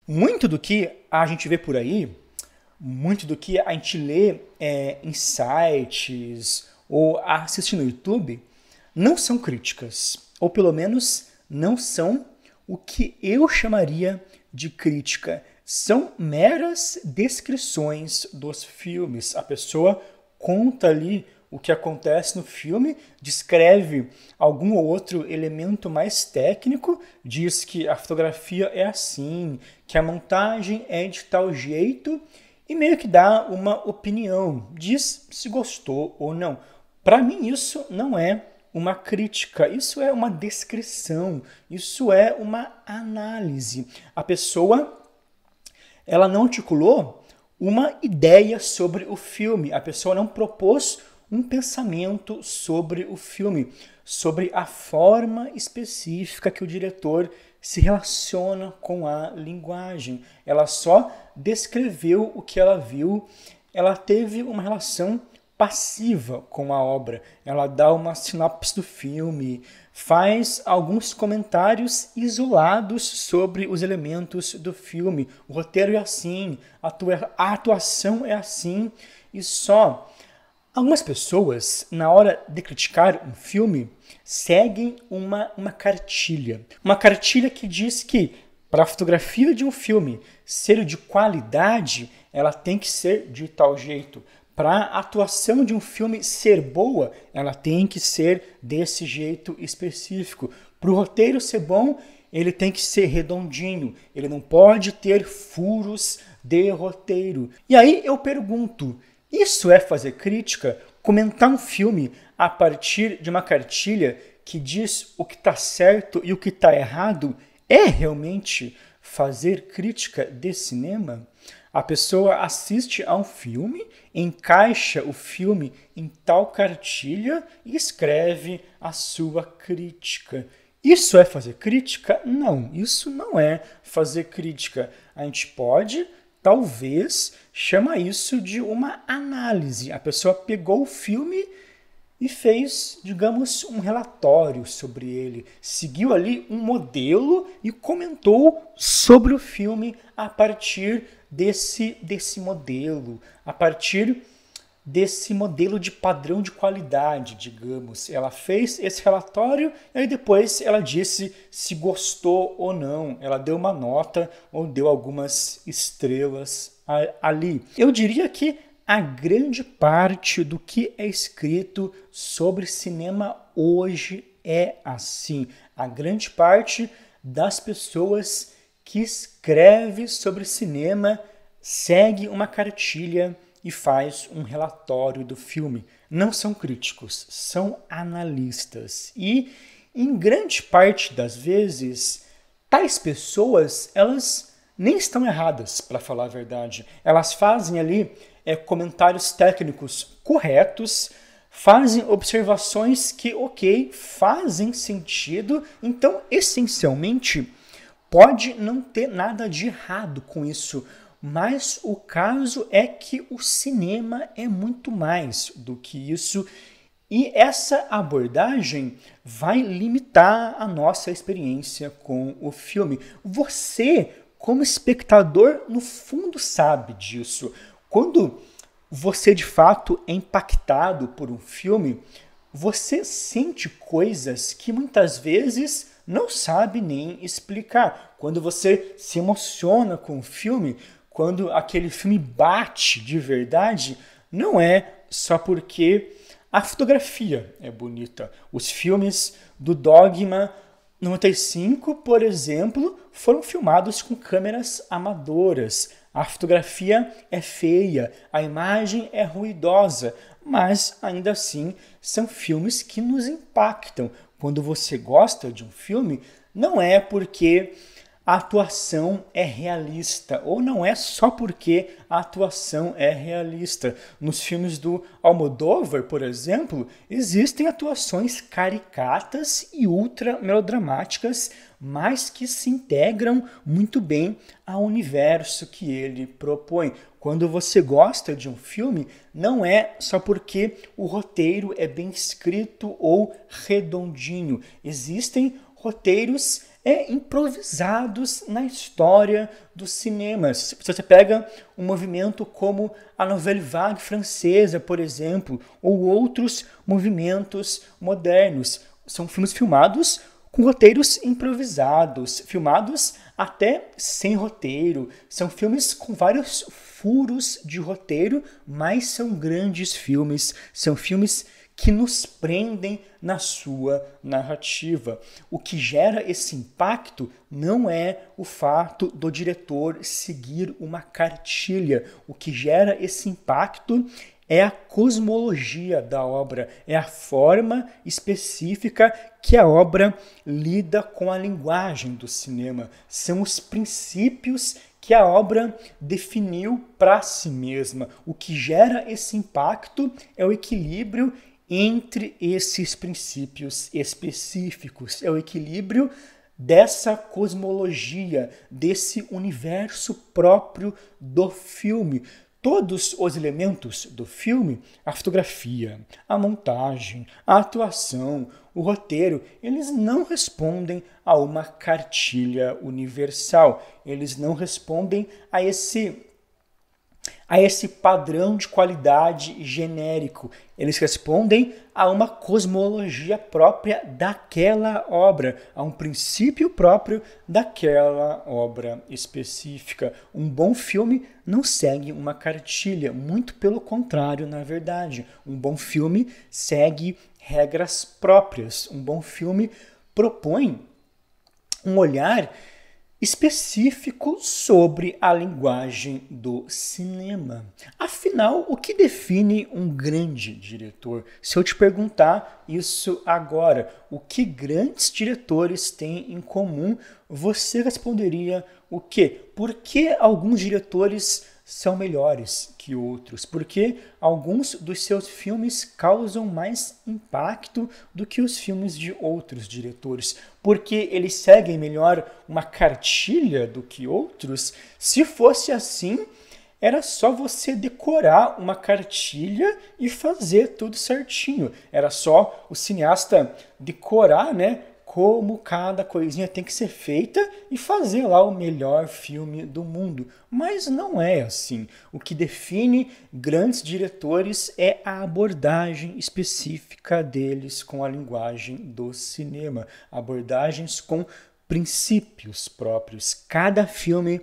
Muito do que a gente vê por aí, muito do que a gente lê em sites ou assiste no YouTube, não são críticas, ou pelo menos não são o que eu chamaria de crítica. São meras descrições dos filmes. A pessoa conta ali o que acontece no filme, descreve algum ou outro elemento mais técnico, diz que a fotografia é assim, que a montagem é de tal jeito e meio que dá uma opinião, diz se gostou ou não. Para mim isso não é uma crítica, isso é uma descrição, isso é uma análise. A pessoa ela não articulou uma ideia sobre o filme, a pessoa não propôs um pensamento sobre o filme, sobre a forma específica que o diretor se relaciona com a linguagem. Ela só descreveu o que ela viu, ela teve uma relação passiva com a obra. Ela dá uma sinopse do filme, faz alguns comentários isolados sobre os elementos do filme. O roteiro é assim, a atuação é assim, e só. Algumas pessoas, na hora de criticar um filme, seguem uma cartilha. Uma cartilha que diz que para a fotografia de um filme ser de qualidade, ela tem que ser de tal jeito. Para a atuação de um filme ser boa, ela tem que ser desse jeito específico. Para o roteiro ser bom, ele tem que ser redondinho. Ele não pode ter furos de roteiro. E aí eu pergunto, isso é fazer crítica? Comentar um filme a partir de uma cartilha que diz o que está certo e o que está errado é realmente fazer crítica de cinema? A pessoa assiste a um filme, encaixa o filme em tal cartilha e escreve a sua crítica. Isso é fazer crítica? Não, isso não é fazer crítica. A gente pode talvez chama isso de uma análise. A pessoa pegou o filme e fez, digamos, um relatório sobre ele. Seguiu ali um modelo e comentou sobre o filme a partir desse modelo, a partir desse modelo de padrão de qualidade, digamos. Ela fez esse relatório e aí depois ela disse se gostou ou não. Ela deu uma nota ou deu algumas estrelas ali. Eu diria que a grande parte do que é escrito sobre cinema hoje é assim. A grande parte das pessoas que escreve sobre cinema segue uma cartilha e faz um relatório do filme. Não são críticos, são analistas. E, em grande parte das vezes, tais pessoas, elas nem estão erradas, para falar a verdade. Elas fazem ali comentários técnicos corretos, fazem observações que, ok, fazem sentido. Então, essencialmente, pode não ter nada de errado com isso, mas o caso é que o cinema é muito mais do que isso e essa abordagem vai limitar a nossa experiência com o filme. Você, como espectador, no fundo sabe disso. Quando você de fato é impactado por um filme, você sente coisas que muitas vezes não sabe nem explicar. Quando você se emociona com o filme, quando aquele filme bate de verdade, não é só porque a fotografia é bonita. Os filmes do Dogma 95, por exemplo, foram filmados com câmeras amadoras. A fotografia é feia, a imagem é ruidosa, mas ainda assim são filmes que nos impactam. Quando você gosta de um filme, não é porque a atuação é realista, ou não é só porque a atuação é realista. Nos filmes do Almodóvar, por exemplo, existem atuações caricatas e ultra melodramáticas, mas que se integram muito bem ao universo que ele propõe. Quando você gosta de um filme, não é só porque o roteiro é bem escrito ou redondinho. Existem roteiros improvisados na história do cinema. Se você pega um movimento como a Nouvelle Vague francesa, por exemplo, ou outros movimentos modernos, são filmes filmados com roteiros improvisados, filmados até sem roteiro. São filmes com vários furos de roteiro, mas são grandes filmes, são filmes que nos prendem na sua narrativa. O que gera esse impacto não é o fato do diretor seguir uma cartilha. O que gera esse impacto é a cosmologia da obra, é a forma específica que a obra lida com a linguagem do cinema. São os princípios que a obra definiu para si mesma. O que gera esse impacto é o equilíbrio entre esses princípios específicos, é o equilíbrio dessa cosmologia, desse universo próprio do filme. Todos os elementos do filme, a fotografia, a montagem, a atuação, o roteiro, eles não respondem a uma cartilha universal. Eles não respondem a esse padrão de qualidade genérico. Eles respondem a uma cosmologia própria daquela obra, a um princípio próprio daquela obra específica. Um bom filme não segue uma cartilha, muito pelo contrário, na verdade. Um bom filme segue regras próprias. Um bom filme propõe um olhar específico sobre a linguagem do cinema. Afinal, o que define um grande diretor? Se eu te perguntar isso agora, o que grandes diretores têm em comum, você responderia o quê? Por que alguns diretores são melhores que outros? Porque alguns dos seus filmes causam mais impacto do que os filmes de outros diretores? Porque eles seguem melhor uma cartilha do que outros? Se fosse assim, era só você decorar uma cartilha e fazer tudo certinho. Era só o cineasta decorar, como cada coisinha tem que ser feita e fazer lá o melhor filme do mundo. Mas não é assim. O que define grandes diretores é a abordagem específica deles com a linguagem do cinema. Abordagens com princípios próprios. Cada filme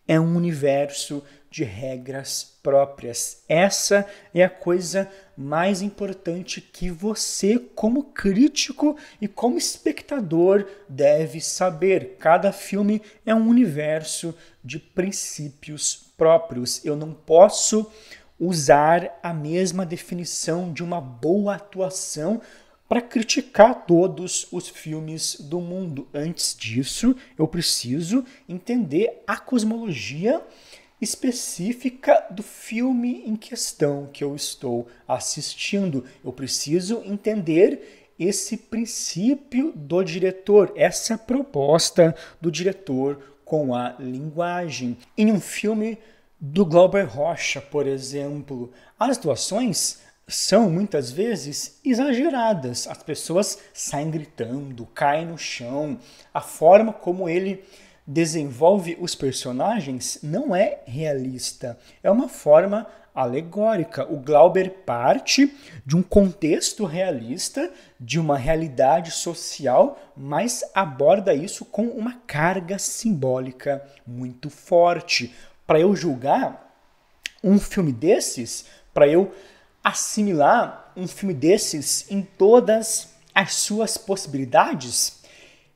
é um universo de regras próprias. Essa é a coisa mais importante que você, como crítico e como espectador, deve saber. Cada filme é um universo de princípios próprios. Eu não posso usar a mesma definição de uma boa atuação para criticar todos os filmes do mundo. Antes disso, eu preciso entender a cosmologia específica do filme em questão que eu estou assistindo. Eu preciso entender esse princípio do diretor, essa proposta do diretor com a linguagem. Em um filme do Glauber Rocha, por exemplo, as atuações são muitas vezes exageradas. As pessoas saem gritando, caem no chão. A forma como ele desenvolve os personagens não é realista, é uma forma alegórica. O Glauber parte de um contexto realista, de uma realidade social, mas aborda isso com uma carga simbólica muito forte. Para eu julgar um filme desses, para eu assimilar um filme desses em todas as suas possibilidades,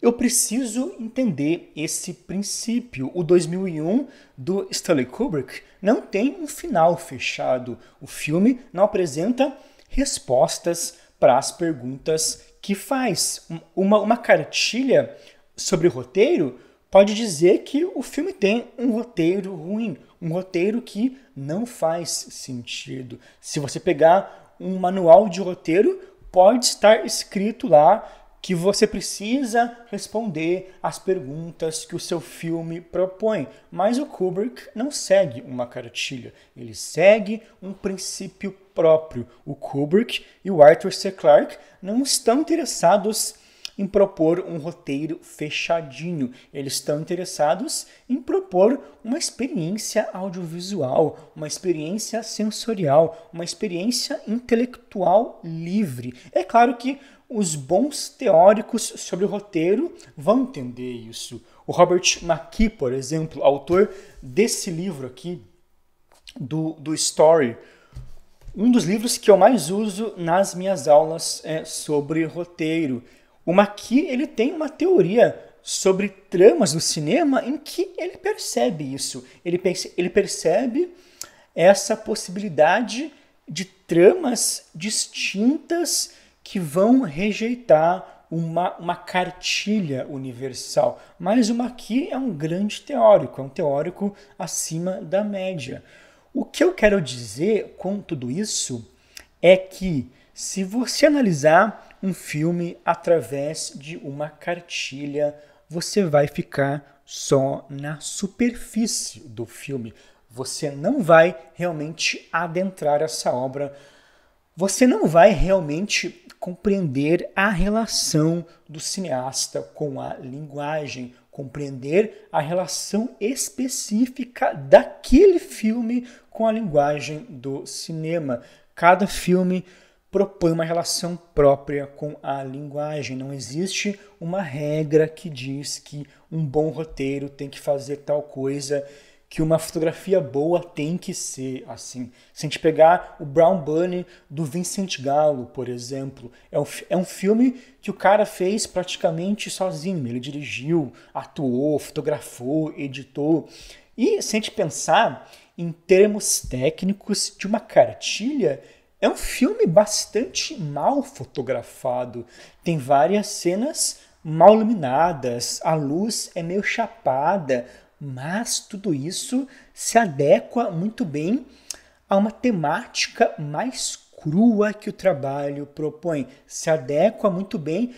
eu preciso entender esse princípio. O 2001 do Stanley Kubrick não tem um final fechado. O filme não apresenta respostas para as perguntas que faz. Uma cartilha sobre o roteiro pode dizer que o filme tem um roteiro ruim, um roteiro que não faz sentido. Se você pegar um manual de roteiro, pode estar escrito lá que você precisa responder às perguntas que o seu filme propõe. Mas o Kubrick não segue uma cartilha, ele segue um princípio próprio. O Kubrick e o Arthur C. Clarke não estão interessados em propor um roteiro fechadinho. Eles estão interessados em propor uma experiência audiovisual, uma experiência sensorial, uma experiência intelectual livre. É claro que os bons teóricos sobre o roteiro vão entender isso. O Robert McKee, por exemplo, autor desse livro aqui, do Story, um dos livros que eu mais uso nas minhas aulas sobre roteiro. O McKee, ele tem uma teoria sobre tramas do cinema em que ele percebe isso. Ele percebe essa possibilidade de tramas distintas que vão rejeitar uma cartilha universal. Mas o McKee é um grande teórico, é um teórico acima da média. O que eu quero dizer com tudo isso é que se você analisar um filme através de uma cartilha, você vai ficar só na superfície do filme. Você não vai realmente adentrar essa obra. Você não vai realmente compreender a relação do cineasta com a linguagem, compreender a relação específica daquele filme com a linguagem do cinema. Cada filme propõe uma relação própria com a linguagem. Não existe uma regra que diz que um bom roteiro tem que fazer tal coisa, que uma fotografia boa tem que ser assim. Se a gente pegar o Brown Bunny do Vincent Gallo, por exemplo, é um filme que o cara fez praticamente sozinho. Ele dirigiu, atuou, fotografou, editou. E se a gente pensar em termos técnicos de uma cartilha, é um filme bastante mal fotografado. Tem várias cenas mal iluminadas, a luz é meio chapada, mas tudo isso se adequa muito bem a uma temática mais crua que o trabalho propõe. Se adequa muito bem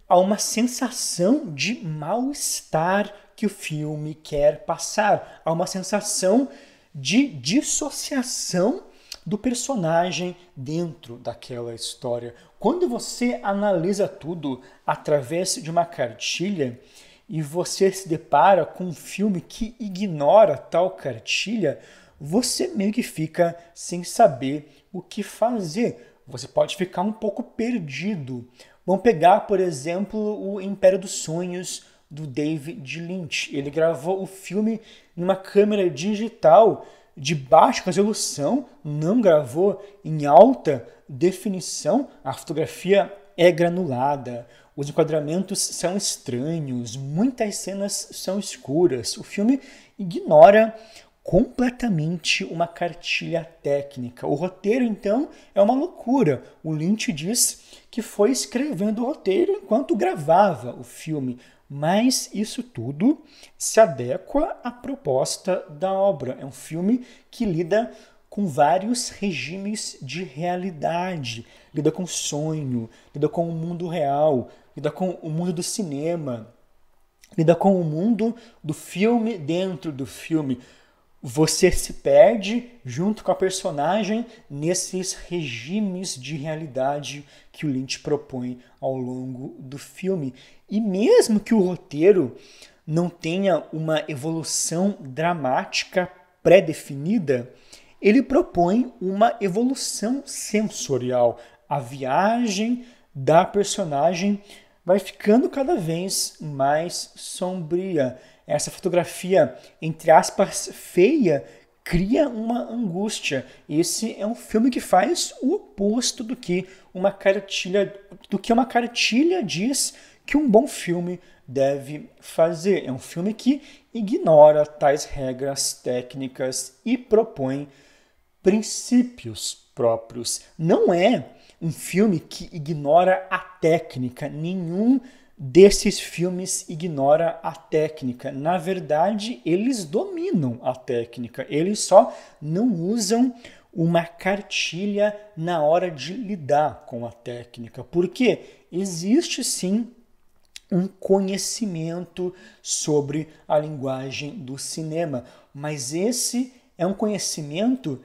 a uma sensação de mal-estar que o filme quer passar, a uma sensação de dissociação do personagem dentro daquela história. Quando você analisa tudo através de uma cartilha, e você se depara com um filme que ignora tal cartilha, você meio que fica sem saber o que fazer. Você pode ficar um pouco perdido. Vamos pegar, por exemplo, o Império dos Sonhos, do David Lynch. Ele gravou o filme numa câmera digital de baixa resolução, não gravou em alta definição, a fotografia é granulada, os enquadramentos são estranhos, muitas cenas são escuras. O filme ignora completamente uma cartilha técnica. O roteiro, então, é uma loucura. O Lynch diz que foi escrevendo o roteiro enquanto gravava o filme, mas isso tudo se adequa à proposta da obra. É um filme que lida com vários regimes de realidade, lida com sonho, lida com o mundo real, lida com o mundo do cinema, lida com o mundo do filme dentro do filme. Você se perde junto com a personagem nesses regimes de realidade que o Lynch propõe ao longo do filme. E mesmo que o roteiro não tenha uma evolução dramática pré-definida, ele propõe uma evolução sensorial. A viagem da personagem vai ficando cada vez mais sombria. Essa fotografia, entre aspas, feia, cria uma angústia. Esse é um filme que faz o oposto do que uma cartilha diz que um bom filme deve fazer. É um filme que ignora tais regras técnicas e propõe princípios próprios. Não é um filme que ignora a técnica. Nenhum desses filmes ignora a técnica. Na verdade, eles dominam a técnica. Eles só não usam uma cartilha na hora de lidar com a técnica. Porque existe sim um conhecimento sobre a linguagem do cinema, mas esse é um conhecimento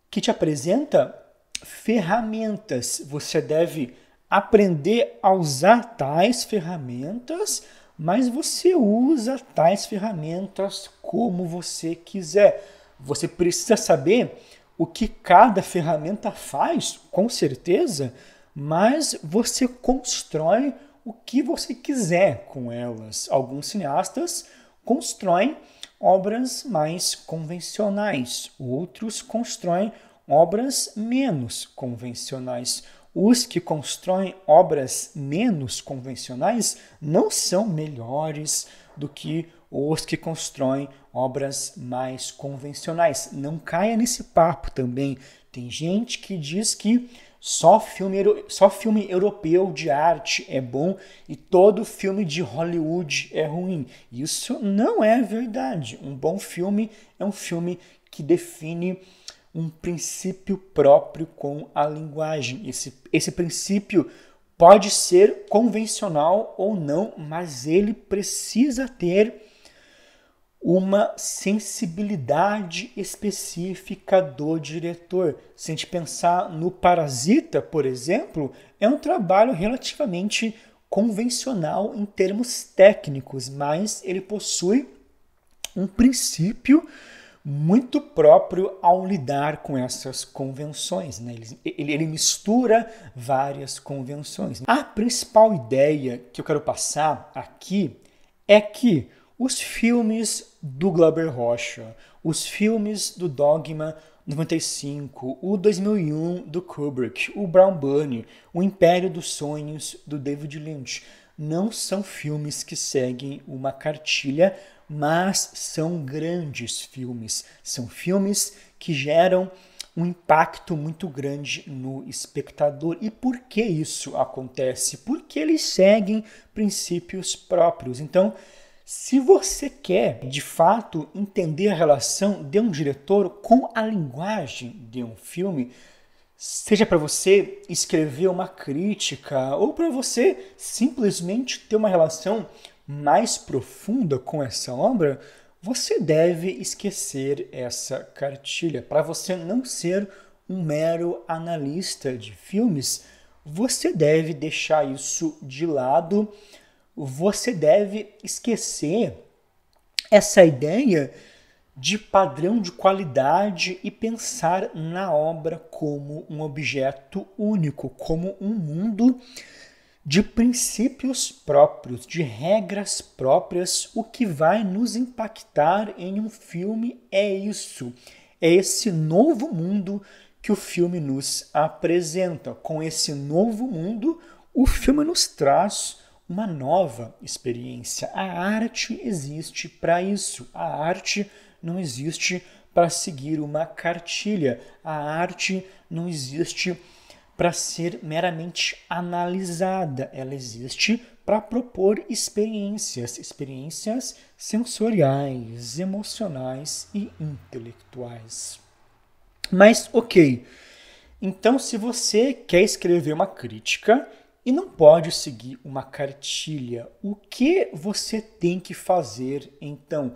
que te apresenta ferramentas. Você deve aprender a usar tais ferramentas, mas você usa tais ferramentas como você quiser. Você precisa saber o que cada ferramenta faz, com certeza, mas você constrói o que você quiser com elas. Alguns cineastas constroem obras mais convencionais, outros constroem obras menos convencionais. Os que constroem obras menos convencionais não são melhores do que os que constroem obras mais convencionais. Não caia nesse papo também. Tem gente que diz que só filme europeu de arte é bom e todo filme de Hollywood é ruim. Isso não é verdade. Um bom filme é um filme que define um princípio próprio com a linguagem. Esse princípio pode ser convencional ou não, mas ele precisa ter uma sensibilidade específica do diretor. Se a gente pensar no Parasita, por exemplo, é um trabalho relativamente convencional em termos técnicos, mas ele possui um princípio muito próprio ao lidar com essas convenções, né? Ele mistura várias convenções. A principal ideia que eu quero passar aqui é que os filmes do Glauber Rocha, os filmes do Dogma 95, o 2001 do Kubrick, o Brown Bunny, o Império dos Sonhos do David Lynch, não são filmes que seguem uma cartilha, mas são grandes filmes. São filmes que geram um impacto muito grande no espectador. E por que isso acontece? Porque eles seguem princípios próprios. Então, se você quer, de fato, entender a relação de um diretor com a linguagem de um filme, seja para você escrever uma crítica ou para você simplesmente ter uma relação mais profunda com essa obra, você deve esquecer essa cartilha. Para você não ser um mero analista de filmes, você deve deixar isso de lado, você deve esquecer essa ideia de padrão de qualidade e pensar na obra como um objeto único, como um mundo de princípios próprios, de regras próprias. O que vai nos impactar em um filme é isso, é esse novo mundo que o filme nos apresenta. Com esse novo mundo, o filme nos traz uma nova experiência. A arte existe para isso. A arte não existe para seguir uma cartilha. A arte não existe para ser meramente analisada. Ela existe para propor experiências sensoriais, emocionais e intelectuais. Mas, ok, então se você quer escrever uma crítica e não pode seguir uma cartilha, o que você tem que fazer então?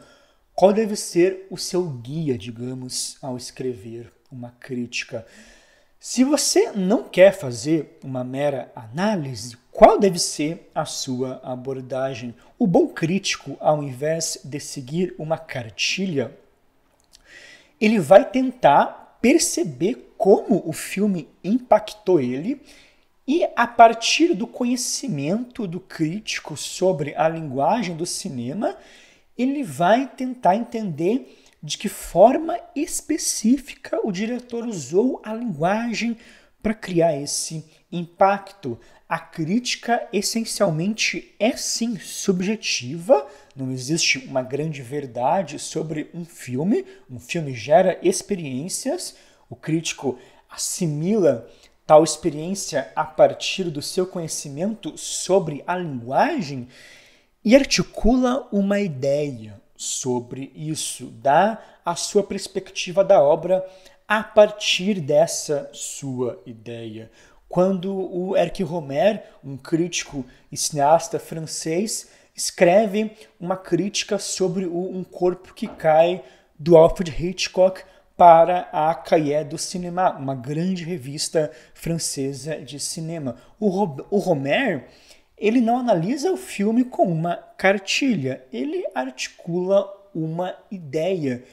Qual deve ser o seu guia, digamos, ao escrever uma crítica? Se você não quer fazer uma mera análise, qual deve ser a sua abordagem? O bom crítico, ao invés de seguir uma cartilha, ele vai tentar perceber como o filme impactou ele e, a partir do conhecimento do crítico sobre a linguagem do cinema, ele vai tentar entender de que forma específica o diretor usou a linguagem para criar esse impacto. A crítica essencialmente é sim subjetiva, não existe uma grande verdade sobre um filme gera experiências, o crítico assimila tal experiência a partir do seu conhecimento sobre a linguagem e articula uma ideia sobre isso, dá a sua perspectiva da obra a partir dessa sua ideia. Quando o Eric Romer, um crítico e cineasta francês, escreve uma crítica sobre Um Corpo que Cai, do Alfred Hitchcock, para a Cahiers du Cinéma, uma grande revista francesa de cinema. O Romer, ele não analisa o filme com uma cartilha, ele articula uma ideia,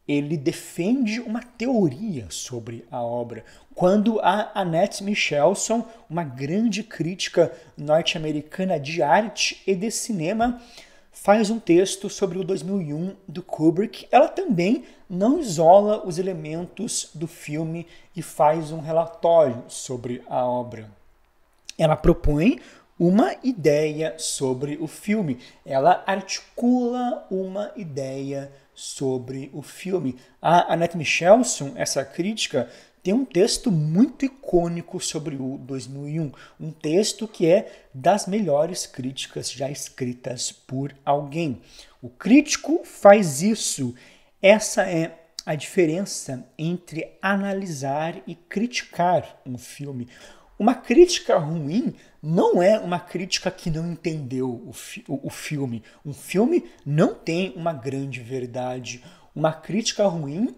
ele defende uma teoria sobre a obra. Quando a Annette Michelson, uma grande crítica norte-americana de arte e de cinema, faz um texto sobre o 2001 do Kubrick, ela também não isola os elementos do filme e faz um relatório sobre a obra. Ela propõe uma ideia sobre o filme, ela articula uma ideia sobre o filme. A Annette Michelson, essa crítica, tem um texto muito icônico sobre o 2001, um texto que é das melhores críticas já escritas por alguém. O crítico faz isso. Essa é a diferença entre analisar e criticar um filme. Uma crítica ruim não é uma crítica que não entendeu o filme. Um filme não tem uma grande verdade. Uma crítica ruim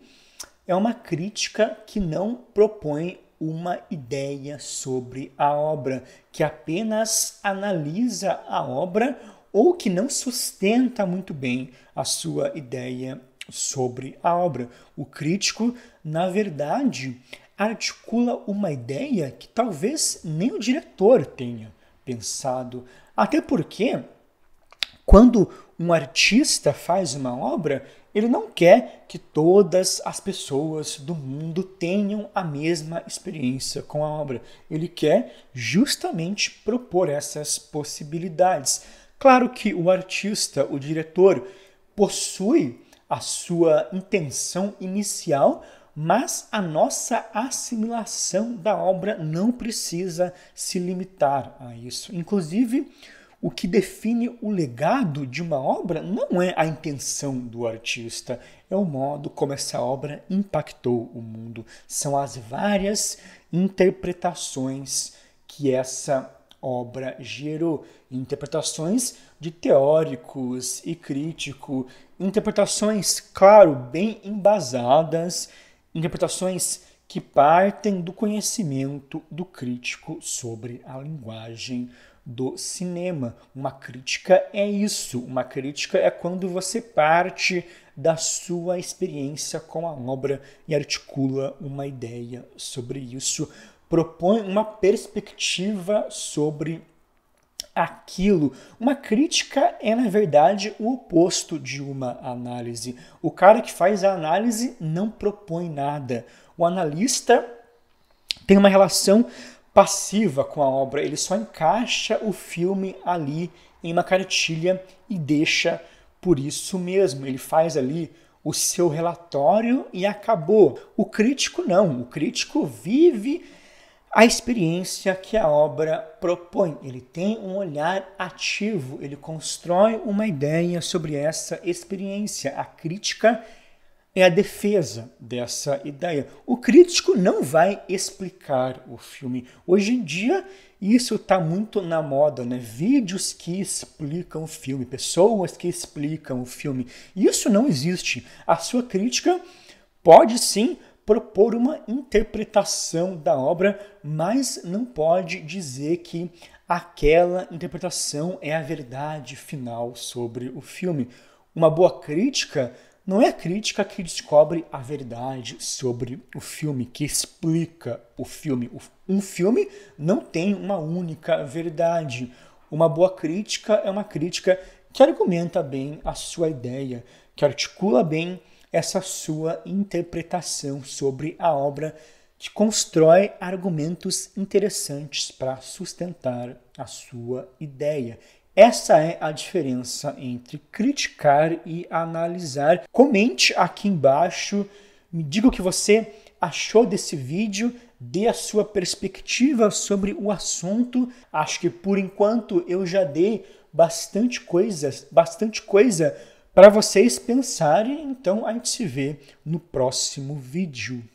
é uma crítica que não propõe uma ideia sobre a obra, que apenas analisa a obra ou que não sustenta muito bem a sua ideia sobre a obra. O crítico, na verdade, articula uma ideia que talvez nem o diretor tenha pensado. Até porque, quando um artista faz uma obra, ele não quer que todas as pessoas do mundo tenham a mesma experiência com a obra. Ele quer justamente propor essas possibilidades. Claro que o artista, o diretor, possui a sua intenção inicial, mas a nossa assimilação da obra não precisa se limitar a isso. Inclusive, o que define o legado de uma obra não é a intenção do artista, é o modo como essa obra impactou o mundo. São as várias interpretações que essa obra gerou. Interpretações de teóricos e críticos, interpretações, claro, bem embasadas, interpretações que partem do conhecimento do crítico sobre a linguagem do cinema. Uma crítica é isso. Uma crítica é quando você parte da sua experiência com a obra e articula uma ideia sobre isso, propõe uma perspectiva sobre aquilo. Uma crítica é, na verdade, o oposto de uma análise. O cara que faz a análise não propõe nada. O analista tem uma relação passiva com a obra, ele só encaixa o filme ali em uma cartilha e deixa por isso mesmo. Ele faz ali o seu relatório e acabou. O crítico não, o crítico vive a experiência que a obra propõe. Ele tem um olhar ativo, ele constrói uma ideia sobre essa experiência. A crítica é a defesa dessa ideia. O crítico não vai explicar o filme. Hoje em dia, isso está muito na moda, né? Vídeos que explicam o filme, pessoas que explicam o filme. Isso não existe. A sua crítica pode sim propor uma interpretação da obra, mas não pode dizer que aquela interpretação é a verdade final sobre o filme. Uma boa crítica não é a crítica que descobre a verdade sobre o filme, que explica o filme. Um filme não tem uma única verdade. Uma boa crítica é uma crítica que argumenta bem a sua ideia, que articula bem essa sua interpretação sobre a obra, que constrói argumentos interessantes para sustentar a sua ideia. Essa é a diferença entre criticar e analisar. Comente aqui embaixo, me diga o que você achou desse vídeo, dê a sua perspectiva sobre o assunto. Acho que por enquanto eu já dei bastante coisa para vocês pensarem, então a gente se vê no próximo vídeo.